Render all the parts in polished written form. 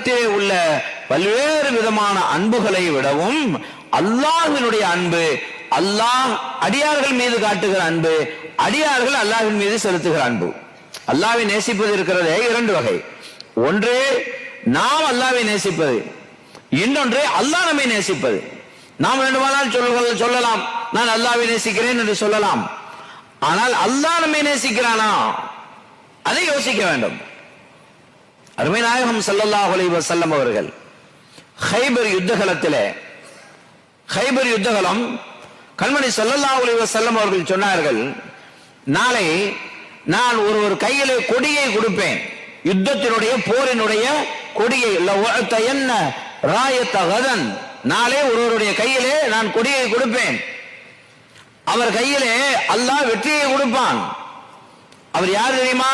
உலகத்திலே உள்ள பல்வேறு விதமான அன்புகளை விடவும் அல்லாஹ்வினுடைய அன்பு, அல்லாஹ் அடியார்கள் மீது காட்டுகிற அன்பு, அடியார்கள் அல்லாஹ்வின் மீது செலுத்துகிற அன்பு. அல்லாஹ்வை நேசிப்பது இருக்கிறதே இரண்டு வகை. ஒன்று நாம் அல்லாஹ்வை நேசிப்பது, இன்னொன்று அல்லாஹ் நம்மை நேசிப்பது. நாம் வேண்டுமானால் சொல்லலாம், நான் அல்லாஹ்வை நேசிக்கிறேன் என்று சொல்லலாம். ஆனால் அல்லாஹ் நம்மை நேசிக்கிறானா, அதை யோசிக்க வேண்டும். அருமை நாயகம் ஸல்லல்லாஹு அலைஹி வஸல்லம் அவர்கள் கைபர் யுத்தகலம் கண்மணி ஸல்லல்லாஹு அலைஹி வஸல்லம் அவர்கள் சொன்னார்கள், நாளை நான் ஒரு கையிலே கொடியை கொடுப்பேன், யுத்தத்தினுடைய போரினுடைய கொடியை. லவஅதயன்ன ராயத கதன், நாளே ஒருவருடைய கையிலே நான் கொடியை கொடுப்பேன், அவர் கையிலே அல்லாஹ் வெற்றியை கொடுப்பான். அவர் யார் தெரியுமா?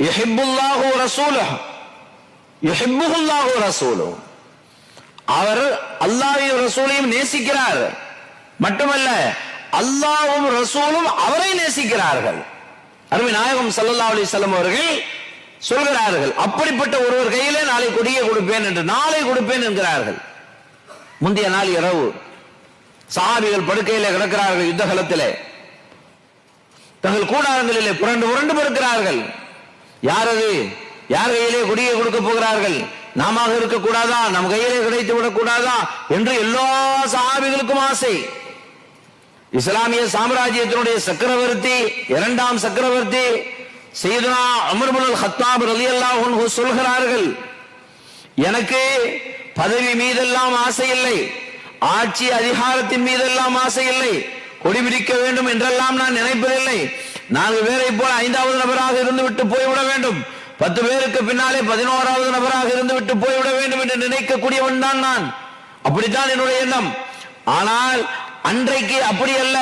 யுஹிப்புல்லாஹு ரசூலுஹு யுஹிப்புல்லாஹு ரசூலுஹு, அவர் அல்லாஹ்வையும் ரசூலையும் நேசிக்கிறார். மட்டுமல்ல, அல்லாஹ்வும் ரசூலும் அவரை நேசிக்கிறார்கள். அருமை நாயகம் ஸல்லல்லாஹு அலைஹி வஸல்லம் அவர்கள் சொல்கிறார்கள், அப்படிப்பட்ட ஒருவர் கையிலே நாளை கொடியை கொடுப்பேன் என்று, நாளை கொடுப்பேன் என்கிறார்கள். முந்தைய நாள் இரவு சஹாபிகள் படுக்கையிலே கிடக்கிறார்கள். யுத்த களத்திலே தங்கள் கூடாரங்களிலே புரண்டு புரண்டு படுக்கிறார்கள். யார் அது? யார் கையிலே கொடியை கொடுக்க போகிறார்கள்? நாம இருக்கக்கூடாதா? நம் கையிலே கிடைத்து விடக்கூடாதா என்று எல்லா சஹாபிகளுக்கும் ஆசை. இஸ்லாமிய சாம்ராஜ்யத்தினுடைய சக்கரவர்த்தி, இரண்டாம் சக்கரவர்த்தி சையதுனா உமர் இப்னு கத்தாப் ரலியல்லாஹு அன்ஹு சொல்கிறார்கள், எனக்கு பதவி மீதெல்லாம் ஆசை இல்லை, ஆட்சி அதிகாரத்தின் மீதெல்லாம் ஆசை இல்லை, கொடி பிடிக்க வேண்டும் என்றெல்லாம் நான் நினைப்பதில்லை. 4 பேரை போல 5வது நபராக இருந்து விட்டு போய்விட வேண்டும், 10 பேருக்கு பின்னாலே 11வது நபராக இருந்து விட்டு போய்விட வேண்டும் என்று நினைக்கக்கூடியவன் தான் நான். அப்படித்தான் என்னுடைய எண்ணம். ஆனால் அன்றைக்கு அப்படி அல்ல.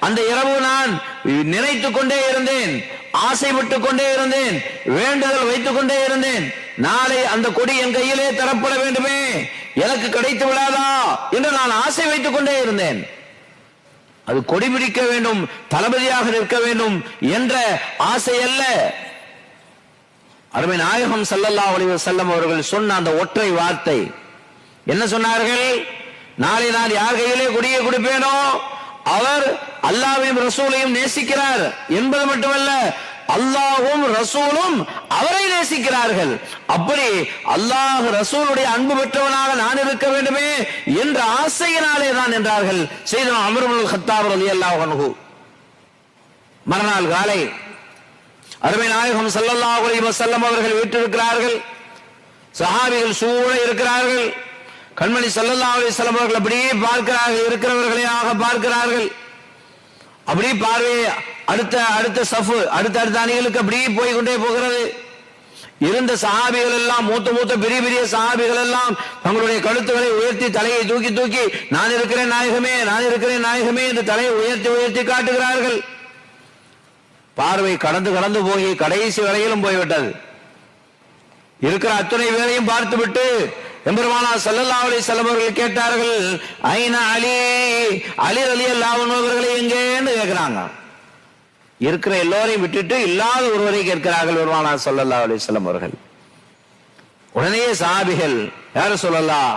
அந்த இரவு நான் நினைத்துக் கொண்டே இருந்தேன், ஆசைப்பட்டுக் கொண்டே இருந்தேன், வேண்டுதல் வைத்துக் கொண்டே இருந்தேன், நாளை அந்த கொடி என் கையிலே தரப்பட வேண்டுமே, எனக்கு கிடைத்து விடாதா என்று நான் ஆசை வைத்துக் கொண்டே இருந்தேன். அது கொடி பிடிக்க வேண்டும், தளபதியாக நிற்க வேண்டும் என்ற ஆசை அல்ல. அருமை நாயகம் ஸல்லல்லாஹு அலைஹி வஸல்லம் அவர்கள் சொன்ன அந்த ஒற்றை வார்த்தை என்ன சொன்னார்கள்? நாளை நான் யார் கையிலே கொடியை கொடுப்பேனோ அவர் அல்லாஹ்வையும் ரசூலையும் நேசிக்கிறார் என்பது மட்டுமல்ல, அல்லாஹ்வும் ரசூலும் அவரை நேசிக்கிறார்கள். அப்படி அல்லாஹ் ரசூலுடைய அன்பு பெற்றவனாக நான் இருக்க வேண்டுமே என்ற ஆசையினாலே தான் என்றார்கள் சையதுனா உமர் இப்னு கத்தாப் ரலியல்லாஹு அன்ஹு. மறுநாள் காலை அருமை நாயகம் ஸல்லல்லாஹு அலைஹி வஸல்லம் அவர்கள் வீற்றிருக்கிறார்கள். சஹாபிகள் சூழ இருக்கிறார்கள். கண்மணி ஸல்லல்லாஹு அலைஹி வஸல்லம் அவர்கள் அப்படியே பார்க்கிறார்கள், இருக்கிறவர்களையாக பார்க்கிறார்கள். அப்படி பார்வை அடுத்த சஃப், அடுத்த அணிகளுக்கு அப்படியே போய்கொண்டே போகிறது. இருந்த சஹாபிகள் எல்லாம், மூத்த பெரிய சஹாபிகள் எல்லாம் தங்களுடைய கழுத்துகளை உயர்த்தி, தலையை தூக்கி நான் இருக்கிறேன் நாயகமே, நான் இருக்கிறேன் நாயகமே என்று தலையை உயர்த்தி காட்டுகிறார்கள். பார்வை கடந்து போய் கடைசி வரையிலும் போய்விட்டது. இருக்கிற அத்தனை வேளையும் பார்த்துவிட்டு எம்பெருமானார் ஸல்லல்லாஹு அலைஹி வஸல்லம் அவர்கள் கேட்டார்கள், ஐன அலி ரலியல்லாஹு அன்ஹு அவர்களை எங்கேன்னு கேட்கிறாங்க. இருக்கிற எல்லோரையும் விட்டுட்டு இல்லாத ஒருவரை கேட்கிறார்கள் பெருமானார் ஸல்லல்லாஹு அலைஹி வஸல்லம் அவர்கள். உடனே சஹாபிகள், யார சொல்லலாம்,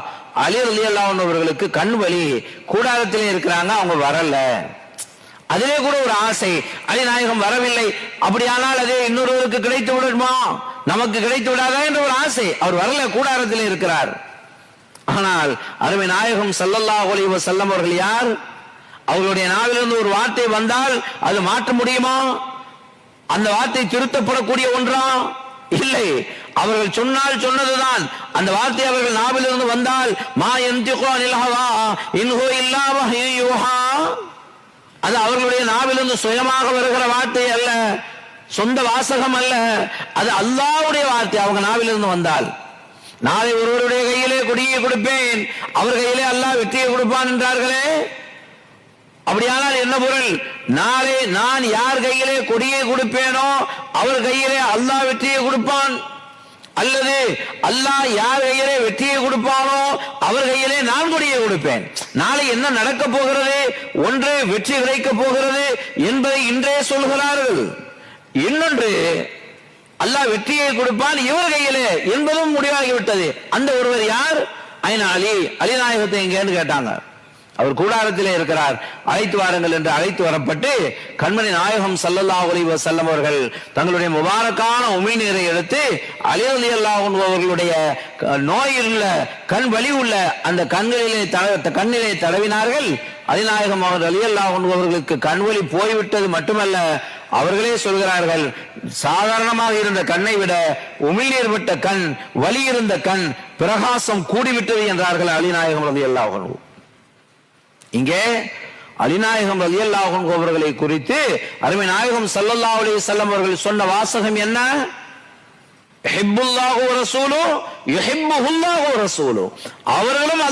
அலி ரலியல்லாஹு அன்ஹு அவர்களுக்கு கண் வலி, கூடாரத்திலே இருக்கிறாங்க, அவங்க வரல. அதிலே கூட ஒரு ஆசை, அலி நாயகம் வரவில்லை, அப்படியானால் அதே இன்னொருவருக்கு கிடைத்து விடுமா, நமக்கு கிடைத்து விடாதா என்ற ஒரு ஆசை. அவர் வரல, கூடாரத்திலே இருக்கிறார். ஆனால் அருமை நாயகம் ஸல்லல்லாஹு அலைஹி வஸல்லம் அவர்கள் யார்? அவர்களுடைய நாவிலிருந்து ஒரு வார்த்தை வந்தால் அது மாற்ற முடியுமா? அந்த வார்த்தை திருத்தப்படக்கூடிய ஒன்றா? இல்லை. அவர்கள் சொன்னால் சொன்னதுதான். அந்த வார்த்தை அவர்கள் நாவிலிருந்து வந்தால் மா யன்திகு அனில் ஹவா இன் ஹுவ இல்லா வஹ்யு யூஹா, அது அவர்களுடைய நாவிலிருந்து சுயமாக வருகிற வார்த்தை அல்ல, சொந்த வாசகம் அல்ல, அது அல்லாஹ்வுடைய வார்த்தை. அவங்க நாவிலிருந்து வந்தால், நாளை ஒருவருடைய கையிலே கொடியை கொடுப்பேன், அவர் கையிலே அல்லாஹ் வெற்றியை கொடுப்பான் என்றார்களே, அப்படியானால் என்ன பொருள்? நாளை நான் யார் கையிலே கொடியை கொடுப்பேனோ அவர் கையிலே அல்லாஹ் வெற்றியை கொடுப்பான், அல்லது அல்லாஹ் யார் கையிலே வெற்றியை கொடுப்பானோ அவர் கையிலே நான் கொடியை கொடுப்பேன். நாளை என்ன நடக்க போகிறது? ஒன்று வெற்றி கிடைக்க போகிறது என்பதை இன்றே சொல்கிறார்கள். இன்னொன்று, அல்லாஹ் வெற்றியை கொடுப்பான் இவர் கையிலே என்பதும் முடிவாகிவிட்டது. அந்த ஒருவர் யார்? ஐனா அலி, அலிநாயகத்தை எங்கேன்னு கேட்டாங்க. அவர் கூடாரத்திலே இருக்கிறார், அழைத்து வாருங்கள் என்று அழைத்து வரப்பட்டு கண்மணி நாயகம் ஸல்லல்லாஹு அலைஹி வஸல்லம் அவர்கள் தங்களுடைய முபாரக்கான உமிழ்நீரை எடுத்து அலி ரலியல்லாஹு அன்ஹு அவர்களுடைய நோயுள்ள கண் வலி உள்ள அந்த கண்ணிலே தடவினார்கள். அலிநாயகம் அவர் ரலியல்லாஹு அன்ஹு அவர்களுக்கு கண்வலி போய்விட்டது மட்டுமல்ல, அவர்களே சொல்கிறார்கள், சாதாரணமாக இருந்த கண்ணை விட உமிழ்நீர் விட்ட கண், வலி இருந்த கண், பிரகாசம் கூடிவிட்டது என்றார்கள் அலிநாயகம் ரலியல்லாஹு அன்ஹு. இங்கே அலிநாயகம் ரலியல்லாஹு அன்ஹு அவர்களை குறித்து அருமை நாயகம் ஸல்லல்லாஹு அலைஹி வஸல்லம் அவர்கள் சொன்ன வாசகம் என்ன? யுஹிப்புல்லாஹு வ ரசூலுஹு யுஹிப்புல்லாஹு வ ரசூலுஹு. அவர்களும்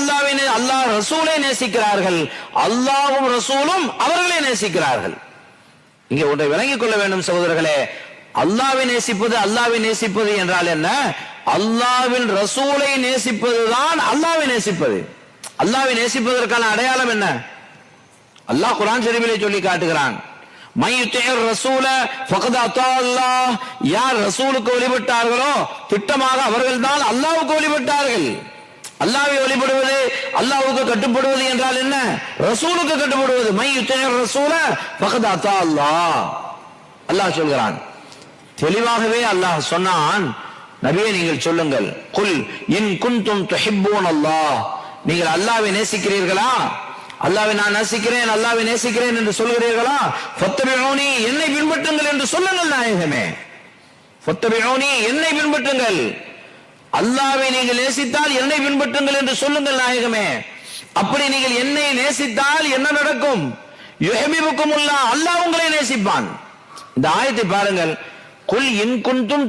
அல்லாஹ் ரசூலை நேசிக்கிறார்கள், அல்லாஹ்வும் ரசூலும் அவர்களை நேசிக்கிறார்கள். இங்கே ஒன்றை விளங்கிக் கொள்ள வேண்டும் சகோதரர்களே, அல்லாஹ்வை நேசிப்பது என்றால் என்ன? அல்லாஹ்வின் ரசூலை நேசிப்பதுதான் அல்லாஹ்வை நேசிப்பது. அல்லாஹ்வை நேசிப்பதற்கான அடையாளம் என்ன? அல்லாஹ் குர்ஆன் ஷரீஃபிலே சொல்லி காட்டுகிறான், மையுத்திர் ரசூல ஃபகத் அத்தா அல்லாஹ். யார் ரசூலுக்கு வழிபட்டார்களோ திட்டமாக அவர்கள் தான் அல்லாஹ்வுக்கு வழிபட்டார்கள். அல்லாஹ்வை வழிபடுவது, அல்லாஹ்வுக்கு கட்டுப்படுவது என்றால் என்ன? ரசூலுக்கு கட்டுப்படுவது. மையுத்திர் ரசூல ஃபகத் அத்தா அல்லாஹ். அல்லாஹ் சொல்கிறான், தெளிவாகவே அல்லாஹ் சொன்னான், நபியே நீங்கள் சொல்லுங்கள், குல் இன் குன்தும் துஹிப்பூன அல்லாஹ். நீங்கள் அல்லாஹ்வை நேசிக்கிறீர்களா? அல்லாஹ்வை நான் நேசிக்கிறேன், அல்லாஹ்வை நேசிக்கிறேன் என்று சொல்கிறீர்களா? ஃபத்தபிஊனி, என்னை பின்பற்றுங்கள் என்று சொல்லுங்கள் நாயகமே. ஃபத்தபிஊனி, என்னை பின்பற்றுங்கள். அல்லாஹ்வை நீங்கள் நேசித்தால் என்னை பின்பற்றுங்கள் என்று சொல்லுங்கள் நாயகமே. அப்படி நீங்கள் என்னை நேசித்தால் என்ன நடக்கும்? யுஹிப்புக்குமுல்லாஹ், அல்லாஹ் உங்களை நேசிப்பான். இந்த ஆயத்தை பாருங்கள், குல் இன் குன்தும்